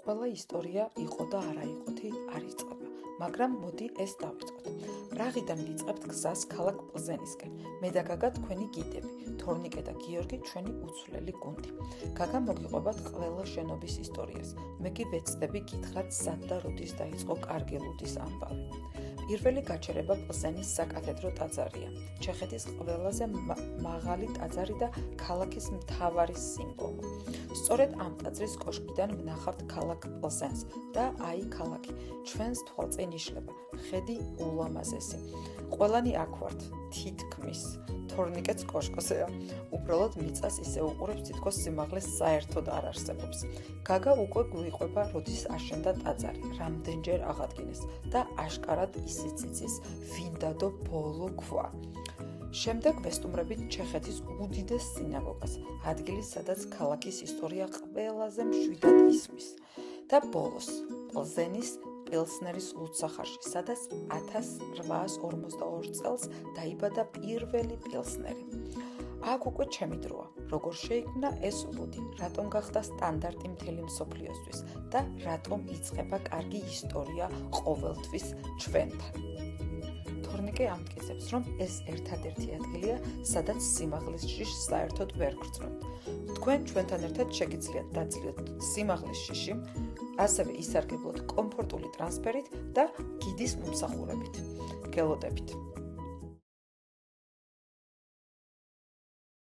ყველა ისტორია იყო და არა იყოთი არ იწყება, მაგრამ მოდი ეს დავიწყოთ. რაღიდან ვიწყებთ გზას ქალაქ პლზენისკენ? მე და გაგა თქვენი გიდები, თორნიკე და გიორგი ჩვენი უცვლელი გუნდი. გაგა მოგიყვებათ ყველა შენობის ისტორიას. მე კი ვეცდები გითხრათ სად და როდის დაიწყო კარგი ლუდის ამბავი. პირველი გაჩერება პლზენის საკათედრო ტაძარია. ჩეხეთის ყველაზე მაღალი ტაძარი და ქალაქის მთავარი სიმბოლო. სწორედ ამ ტაძრის კოშკიდან ვნახავთ ქალაქ პლზენს და აი ქალაქი, ჩვენს თვალწინ იშლება, ხედი ულამაზესი. ყველანი აქ ვართ, თითქმის. თორნიკეც კოშკოსეა. უბრალოდ მიწას ისე უყურებს, თითქოს სიმაღლეს საერთოდ არ არსებობს. გაგა უკვე გვიყვება, როდის აშენდა ტაძარი, რამდენჯერ აღადგინეს და აშკარად ისიც იცის, ვინ დადო ბოლო ქვა. შემდეგ ვესტუმრებით ჩეხეთის უდიდეს სინაგოგას, ადგილი, სადაც ქალაქის ისტორია ყველაზე მშვიდად ისმის. და ბოლოს, პლზენის პილსნერის ლუდსახარში, სადაც 1842 წელს დაიბადა პირველი პილსნერი. აქ უკვე ჩემი დროა, როგორ შეიქმნა ეს ლუდი, რატომ გახდა სტანდარტი მთელი მსოფლიოსთვის და რატომ იწყება კარგი ისტორია ყოველთვის ჩვენთან. თორნიკე ამტკიცებს, რომ ეს ერთადერთი ადგილია, სადაც სიმაღლის შიშს საერთოდ ვერ გრძნობთ. თქვენ ჩვენთან ერთად შეგიძლიათ დაძლიოთ სიმაღლის შიში, ასევე ისარგებლოთ კომფორტული ტრანსფერით და გიდის მომსახურებით. გელოდებით.